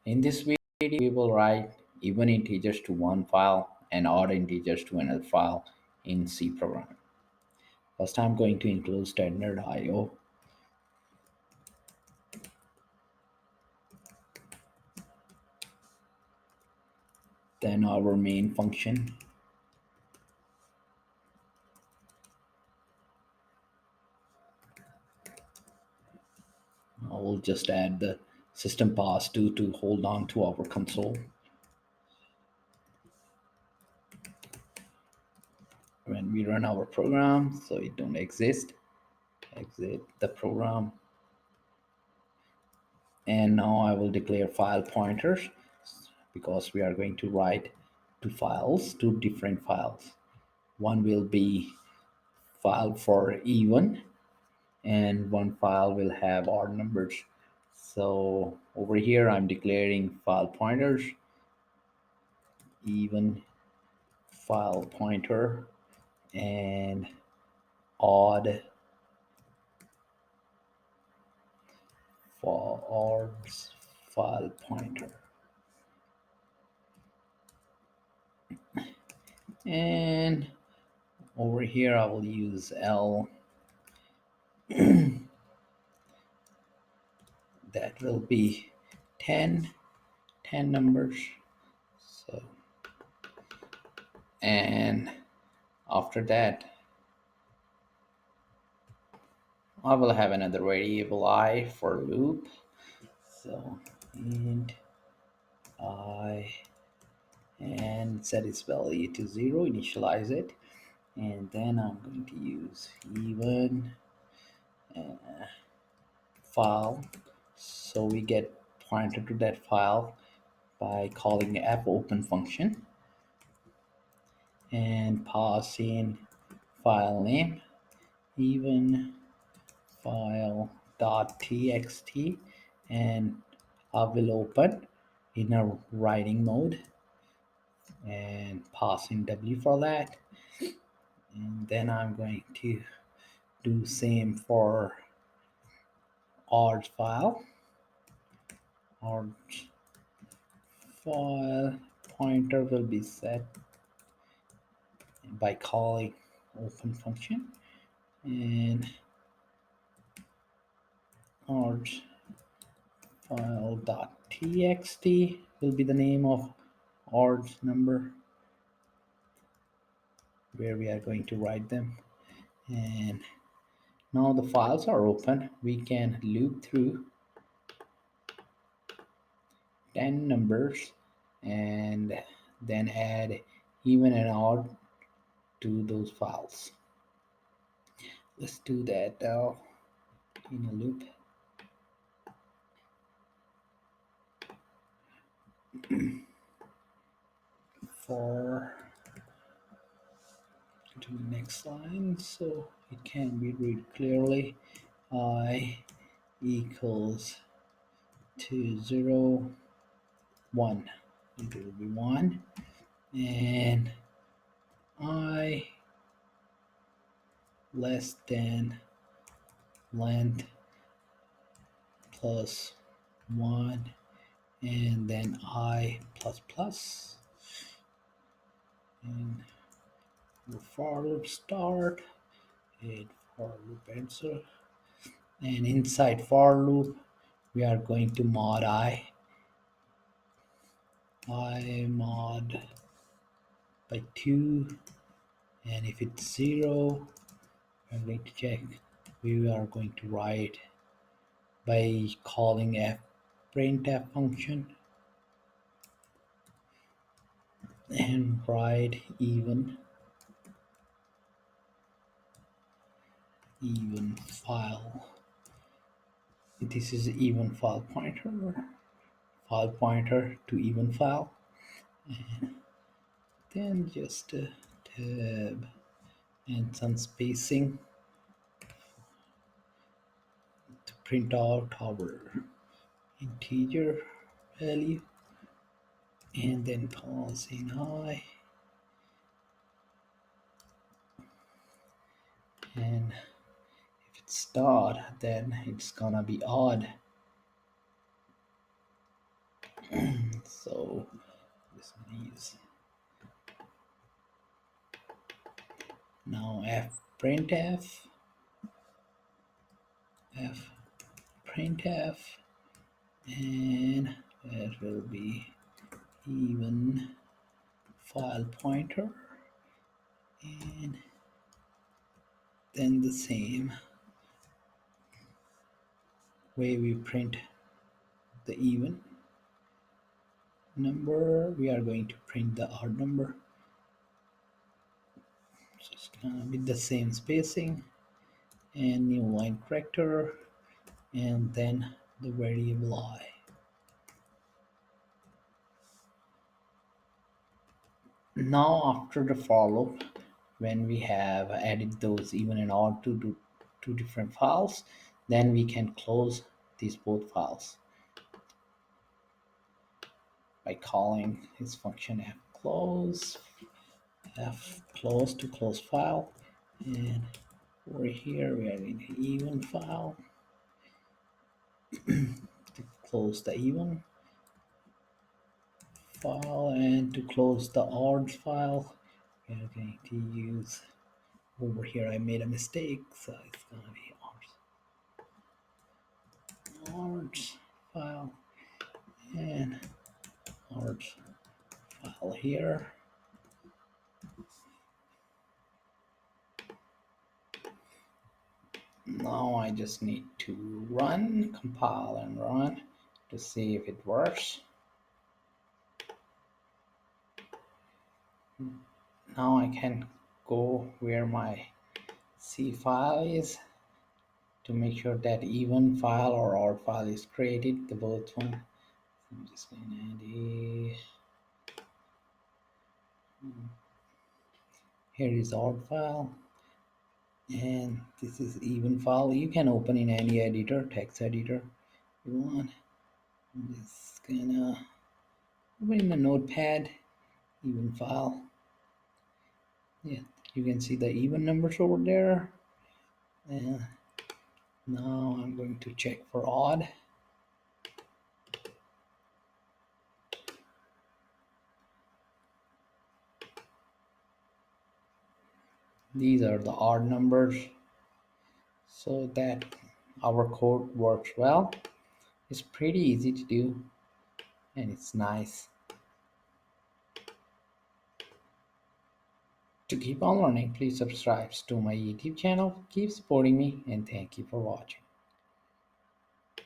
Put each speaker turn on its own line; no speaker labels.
In this video, we will write even integers to one file and odd integers to another file in C program. First, I'm going to include standard IO, then our main function. I will just add the system pass to hold on to our console. When we run our program, so it don't exist, exit the program. And now I will declare file pointers because we are going to write two different files. One will be file for even and one file will have odd numbers. So over here I'm declaring file pointers, even file pointer and odd for odd file pointer. And over here I will use L, that will be 10 numbers. So, and after that I will have another variable I for loop. So int I and set its value to 0, initialize it, and then I'm going to use even file, so we get pointed to that file by calling fopen function and pass in file name even file dot txt, and I will open in a writing mode and pass in w for that, and then I'm going to do same for odd file. Odd file pointer will be set by calling open function, and odd file dot txt will be the name of odd number where we are going to write them. And now the files are open, we can loop through 10 numbers and then add even and odd to those files. Let's do that now in a loop. For to the next line so it can be read clearly, I equals to 0 1, it will be 1, and I less than length plus 1, and then I plus plus, and the for loop start and for loop answer, and inside for loop we are going to mod I mod by 2, and if it's 0 I'm going to check, we are going to write by calling printf function and write even file. This is even file pointer to even file, and then just a tab and some spacing to print out our integer value, and then pass in I, and if it's odd then it's gonna be odd. So this one is now f printf, and it will be even file pointer, and then the same way we print the even number, we are going to print the odd number. So it's gonna be the same spacing and new line corrector, and then the variable I. Now after the for loop, when we have added those even and odd to do two different files, then we can close these both files by calling this function f close to close file, and over here we are in the even file to close the even file, and to close the odd file we are going to use, over here I made a mistake, so it's gonna be odd file and odd file here. Now I just need to compile and run to see if it works. Now I can go where my C file is to make sure that even file or odd file is created, the both one. I'm just going to add here is odd file, and this is even file. You can open in any editor, text editor you want. I'm just gonna open in a notepad, even file. Yeah, you can see the even numbers over there. And now I'm going to check for odd. These are the odd numbers, so that our code works well. It's pretty easy to do, and it's nice. To keep on learning, please subscribe to my YouTube channel. Keep supporting me, and thank you for watching.